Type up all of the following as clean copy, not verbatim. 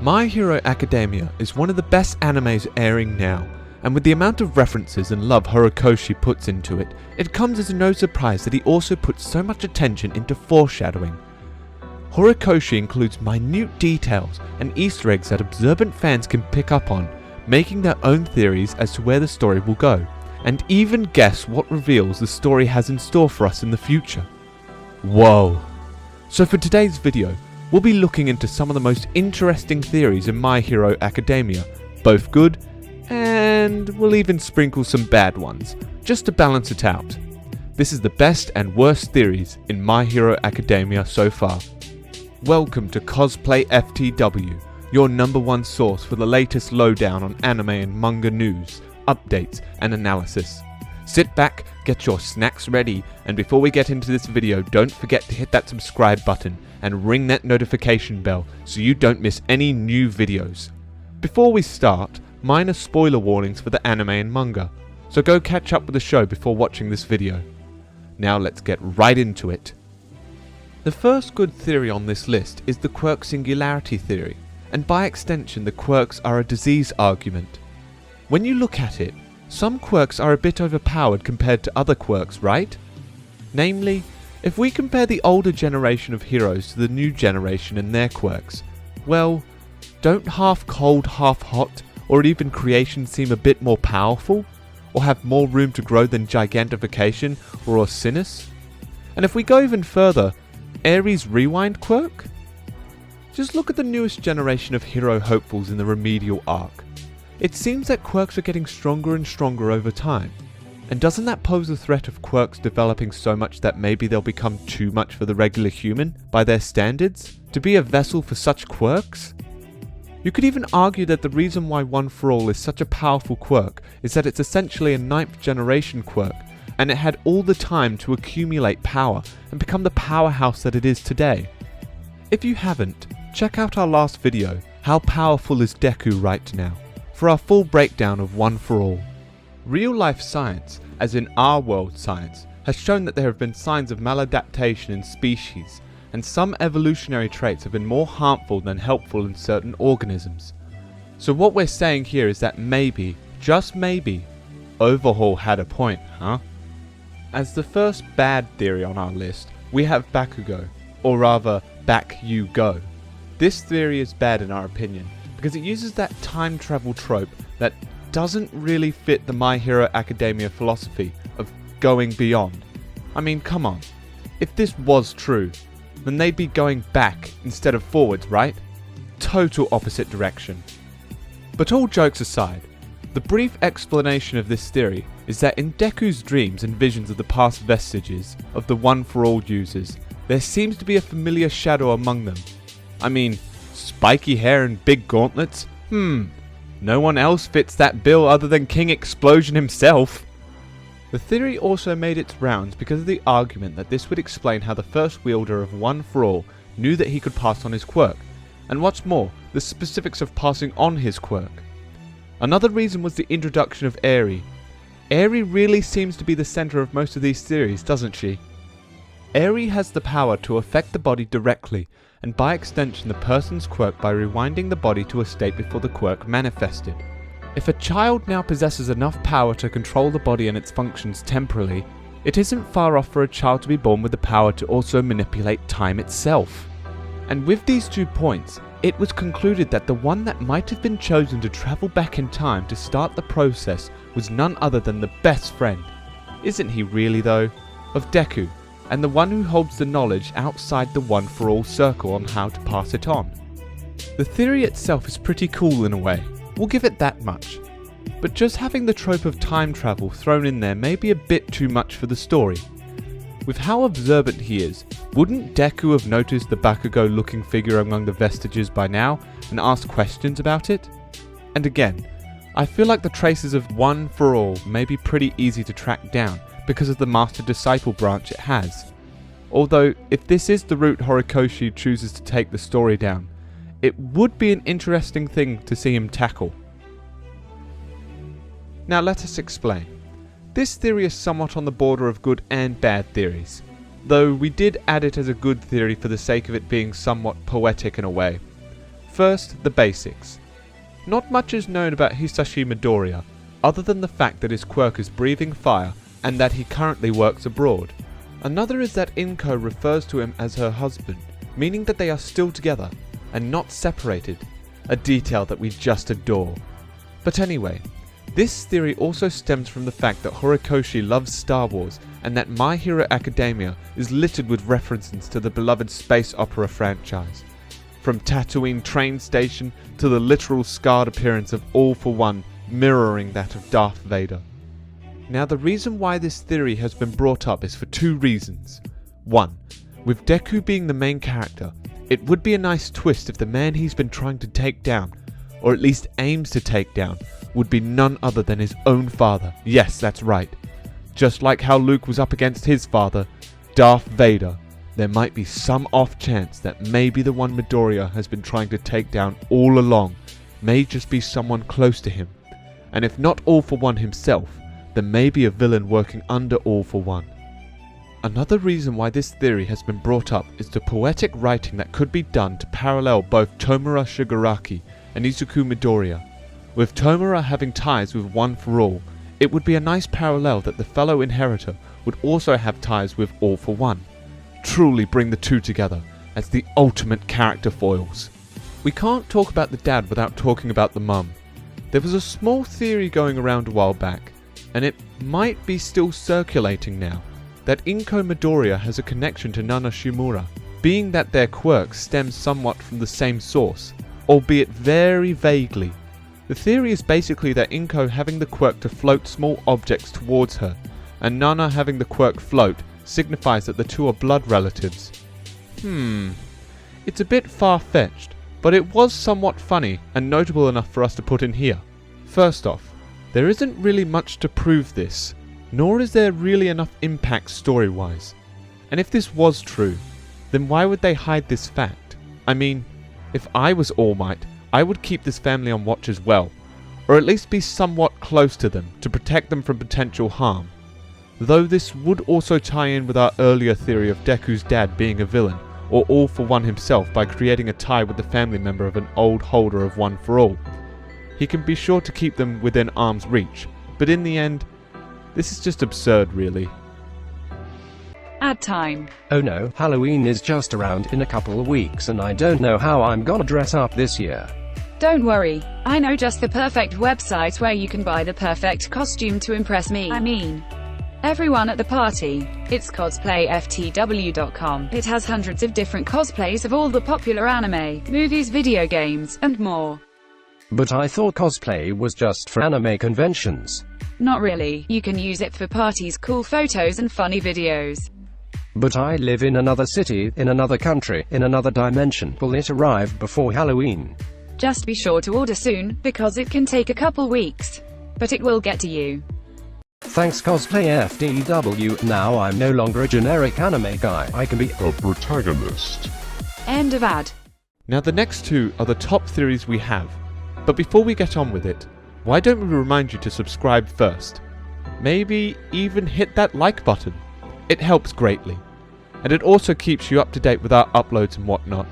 My Hero Academia is one of the best animes airing now, and with the amount of references and love Horikoshi puts into it, it comes as no surprise that he also puts so much attention into foreshadowing. Horikoshi includes minute details and Easter eggs that observant fans can pick up on, making their own theories as to where the story will go, and even guess what reveals the story has in store for us in the future. Whoa! So for today's video, we'll be looking into some of the most interesting theories in My Hero Academia, both good and we'll even sprinkle some bad ones, just to balance it out. This is the best and worst theories in My Hero Academia so far. Welcome to Cosplay FTW, your #1 source for the latest lowdown on anime and manga news, updates and analysis. Sit back, get your snacks ready, and before we get into this video, don't forget to hit that subscribe button and ring that notification bell so you don't miss any new videos. Before we start, minor spoiler warnings for the anime and manga, so go catch up with the show before watching this video. Now let's get right into it. The first good theory on this list is the Quirk singularity theory, and by extension the quirks are a disease argument. When you look at it, some quirks are a bit overpowered compared to other quirks, right? Namely, if we compare the older generation of heroes to the new generation and their quirks, well, don't half cold, half hot, or even creation seem a bit more powerful? Or have more room to grow than gigantification or Orsinus? And if we go even further, Ares' rewind quirk? Just look at the newest generation of hero hopefuls in the remedial arc. It seems that quirks are getting stronger and stronger over time. And doesn't that pose a threat of quirks developing so much that maybe they'll become too much for the regular human, by their standards, to be a vessel for such quirks? You could even argue that the reason why One For All is such a powerful quirk is that it's essentially a 9th generation quirk, and it had all the time to accumulate power and become the powerhouse that it is today. If you haven't, check out our last video, How Powerful is Deku Right Now, for our full breakdown of One For All. Real life science, as in our world science, has shown that there have been signs of maladaptation in species, and some evolutionary traits have been more harmful than helpful in certain organisms. So what we're saying here is that maybe, just maybe, Overhaul had a point, huh? As the first bad theory on our list, we have Bakugo, or rather, Back You Go. This theory is bad in our opinion, because it uses that time travel trope that doesn't really fit the My Hero Academia philosophy of going beyond. I mean, come on. If this was true, then they'd be going back instead of forwards, right? Total opposite direction. But all jokes aside, the brief explanation of this theory is that in Deku's dreams and visions of the past vestiges of the One For All users, there seems to be a familiar shadow among them. I mean, spiky hair and big gauntlets? No one else fits that bill other than King Explosion himself. The theory also made its rounds because of the argument that this would explain how the first wielder of One For All knew that he could pass on his quirk, and what's more, the specifics of passing on his quirk. Another reason was the introduction of Ares. Ares really seems to be the centre of most of these theories, doesn't she? Ares has the power to affect the body directly, and by extension the person's quirk by rewinding the body to a state before the quirk manifested. If a child now possesses enough power to control the body and its functions temporally, it isn't far off for a child to be born with the power to also manipulate time itself. And with these 2 points, it was concluded that the one that might have been chosen to travel back in time to start the process was none other than the best friend, isn't he really though, of Deku, and the one who holds the knowledge outside the One For All circle on how to pass it on. The theory itself is pretty cool in a way. We'll give it that much. But just having the trope of time travel thrown in there may be a bit too much for the story. With how observant he is, wouldn't Deku have noticed the Bakugo looking figure among the vestiges by now and asked questions about it? And again, I feel like the traces of One For All may be pretty easy to track down because of the master-disciple branch it has. Although, if this is the route Horikoshi chooses to take the story down, it would be an interesting thing to see him tackle. Now let us explain. This theory is somewhat on the border of good and bad theories, though we did add it as a good theory for the sake of it being somewhat poetic in a way. First, the basics. Not much is known about Hisashi Midoriya, other than the fact that his quirk is breathing fire and that he currently works abroad. Another is that Inko refers to him as her husband, meaning that they are still together and not separated, a detail that we just adore. But anyway, this theory also stems from the fact that Horikoshi loves Star Wars and that My Hero Academia is littered with references to the beloved space opera franchise. From Tatooine train station to the literal scarred appearance of All for One mirroring that of Darth Vader. Now the reason why this theory has been brought up is for two reasons. One, with Deku being the main character, it would be a nice twist if the man he's been trying to take down, or at least aims to take down, would be none other than his own father. Yes, that's right. Just like how Luke was up against his father, Darth Vader, there might be some off chance that maybe the one Midoriya has been trying to take down all along may just be someone close to him. And if not All for One himself, then maybe a villain working under All for One. Another reason why this theory has been brought up is the poetic writing that could be done to parallel both Tomura Shigaraki and Izuku Midoriya. With Tomura having ties with One for All, it would be a nice parallel that the fellow inheritor would also have ties with All for One. Truly bring the two together as the ultimate character foils. We can't talk about the dad without talking about the mum. There was a small theory going around a while back, and it might be still circulating now, that Inko Midoriya has a connection to Nana Shimura, being that their quirk stems somewhat from the same source, albeit very vaguely. The theory is basically that Inko having the quirk to float small objects towards her, and Nana having the quirk float, signifies that the two are blood relatives. It's a bit far-fetched, but it was somewhat funny and notable enough for us to put in here. First off, there isn't really much to prove this, nor is there really enough impact story-wise. And if this was true, then why would they hide this fact? I mean, if I was All Might, I would keep this family on watch as well, or at least be somewhat close to them to protect them from potential harm. Though this would also tie in with our earlier theory of Deku's dad being a villain, or All for One himself by creating a tie with the family member of an old holder of One for All. He can be sure to keep them within arm's reach, but in the end, this is just absurd really. Ad time. Oh no, Halloween is just around in a couple of weeks and I don't know how I'm gonna dress up this year. Don't worry, I know just the perfect website where you can buy the perfect costume to impress me. I mean, everyone at the party. It's Cosplay FTW.com. It has hundreds of different cosplays of all the popular anime, movies, video games, and more. But I thought cosplay was just for anime conventions. Not really, you can use it for parties, cool photos and funny videos. But I live in another city, in another country, in another dimension. Will it arrive before Halloween? Just be sure to order soon, because it can take a couple weeks. But it will get to you. Thanks Cosplay FTW, now I'm no longer a generic anime guy, I can be a protagonist. End of ad. Now the next two are the top theories we have, but before we get on with it, why don't we remind you to subscribe first? Maybe even hit that like button. It helps greatly, and it also keeps you up to date with our uploads and whatnot.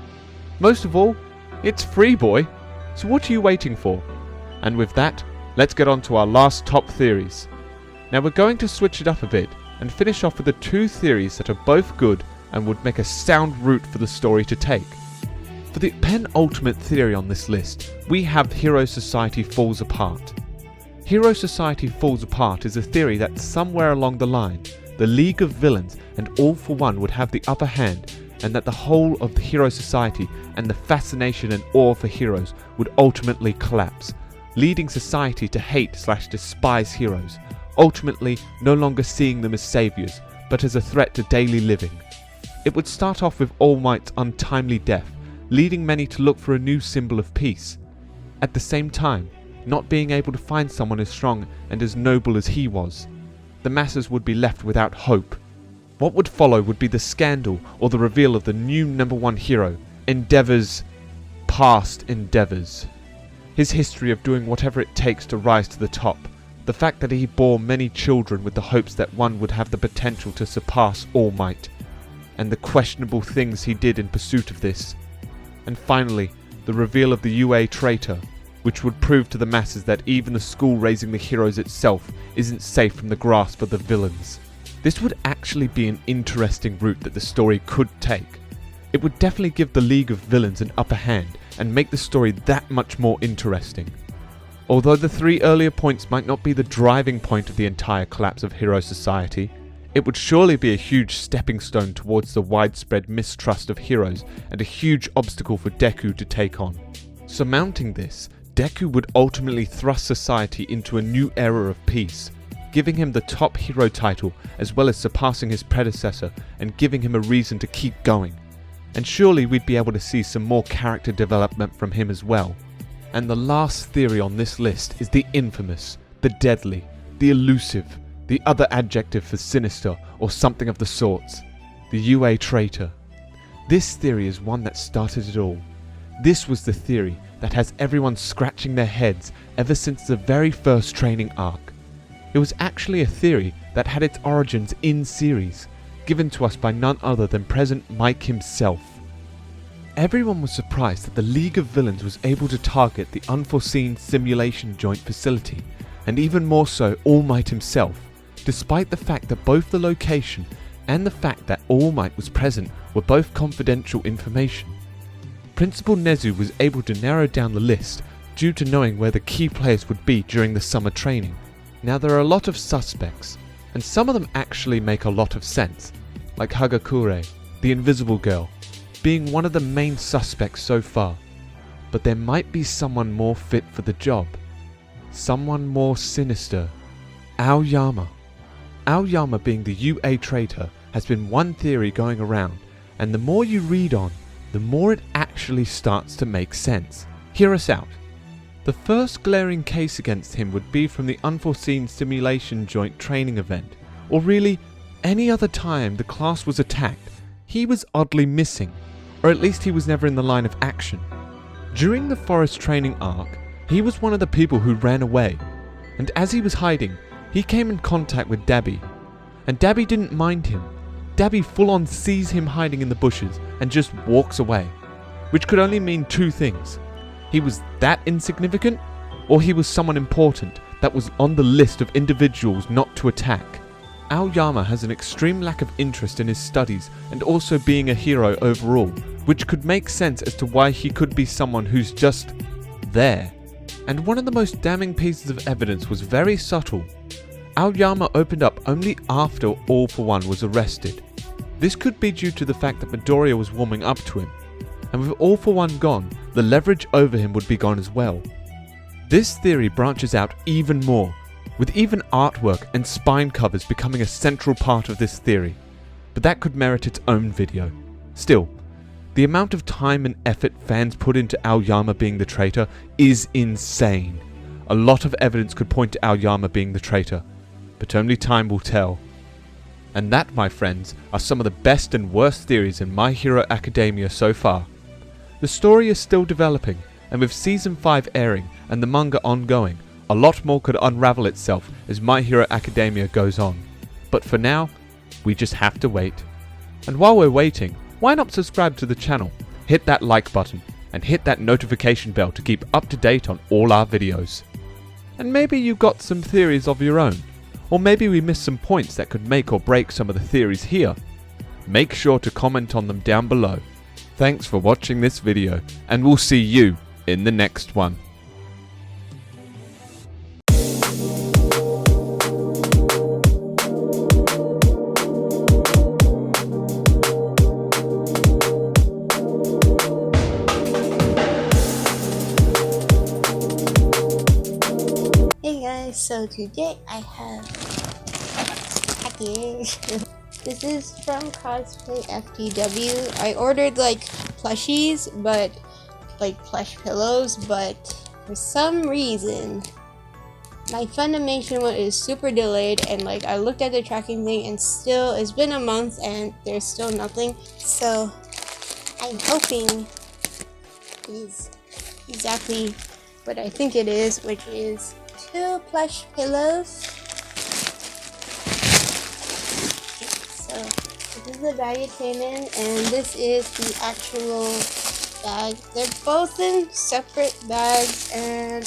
Most of all, it's free, boy, so what are you waiting for? And with that, let's get on to our last top theories. Now we're going to switch it up a bit and finish off with the two theories that are both good and would make a sound route for the story to take. For the penultimate theory on this list, we have Hero Society Falls Apart. Hero Society Falls Apart is a theory that somewhere along the line, the League of Villains and All for One would have the upper hand, and that the whole of the Hero Society and the fascination and awe for heroes would ultimately collapse, leading society to hate/despise heroes, ultimately no longer seeing them as saviors, but as a threat to daily living. It would start off with All Might's untimely death, leading many to look for a new symbol of peace. At the same time, not being able to find someone as strong and as noble as he was, the masses would be left without hope. What would follow would be the scandal or the reveal of the new #1 hero, Endeavor's past endeavors. His history of doing whatever it takes to rise to the top. The fact that he bore many children with the hopes that one would have the potential to surpass All Might, and the questionable things he did in pursuit of this. And finally, the reveal of the UA Traitor, which would prove to the masses that even the school raising the heroes itself isn't safe from the grasp of the villains. This would actually be an interesting route that the story could take. It would definitely give the League of Villains an upper hand and make the story that much more interesting. Although the 3 earlier points might not be the driving point of the entire collapse of hero society, it would surely be a huge stepping stone towards the widespread mistrust of heroes and a huge obstacle for Deku to take on. Surmounting this, Deku would ultimately thrust society into a new era of peace, giving him the top hero title as well as surpassing his predecessor and giving him a reason to keep going. And surely we'd be able to see some more character development from him as well. And the last theory on this list is the infamous, the deadly, the elusive, the other adjective for sinister or something of the sorts, the UA Traitor. This theory is one that started it all. This was the theory that has everyone scratching their heads ever since the very first training arc. It was actually a theory that had its origins in series, given to us by none other than President Mike himself. Everyone was surprised that the League of Villains was able to target the unforeseen simulation joint facility, and even more so All Might himself, despite the fact that both the location and the fact that All Might was present were both confidential information. Principal Nezu was able to narrow down the list due to knowing where the key players would be during the summer training. Now there are a lot of suspects, and some of them actually make a lot of sense, like Hagakure, the Invisible Girl, being one of the main suspects so far. But there might be someone more fit for the job. Someone more sinister. Aoyama. Aoyama being the UA Traitor has been one theory going around, and the more you read on, the more it actually starts to make sense. Hear us out. The first glaring case against him would be from the unforeseen simulation joint training event, or really any other time the class was attacked. He was oddly missing, or at least he was never in the line of action. During the forest training arc, he was one of the people who ran away, and as he was hiding, he came in contact with Dabi, and Dabi didn't mind him. Dabi full on sees him hiding in the bushes and just walks away, which could only mean 2 things. He was that insignificant, or he was someone important that was on the list of individuals not to attack. Aoyama has an extreme lack of interest in his studies and also being a hero overall, which could make sense as to why he could be someone who's just there. And one of the most damning pieces of evidence was very subtle. Aoyama opened up only after All For One was arrested. This could be due to the fact that Midoriya was warming up to him, and with All For One gone, the leverage over him would be gone as well. This theory branches out even more, with even artwork and spine covers becoming a central part of this theory, but that could merit its own video. Still, the amount of time and effort fans put into Aoyama being the traitor is insane. A lot of evidence could point to Aoyama being the traitor, but only time will tell. And that, my friends, are some of the best and worst theories in My Hero Academia so far. The story is still developing, and with Season 5 airing and the manga ongoing, a lot more could unravel itself as My Hero Academia goes on. But for now, we just have to wait. And while we're waiting, why not subscribe to the channel, hit that like button, and hit that notification bell to keep up to date on all our videos. And maybe you got some theories of your own, or maybe we missed some points that could make or break some of the theories here. Make sure to comment on them down below. Thanks for watching this video, and we'll see you in the next one. Hey guys, so today I have package. This is from Cosplay FTW. I ordered like plushies, but like plush pillows, but for some reason my Funimation one is super delayed, and like I looked at the tracking thing and still it's been a month and there's still nothing. So I'm hoping it is exactly what I think it is, which is 2 plush pillows. So this is the bag it came in, and this is the actual bag. They're both in separate bags and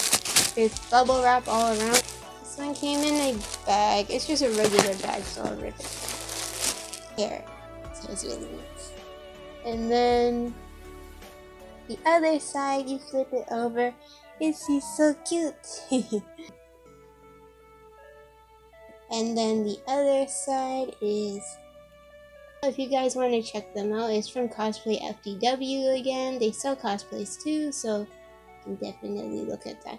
there's bubble wrap all around. This one came in a bag. It's just a regular bag, so I'll rip it. Here. So it's really nice. And then the other side, you flip it over. It's so cute. And then the other side is, if you guys want to check them out, it's from Cosplay FTW again. They sell cosplays too, so you can definitely look at that.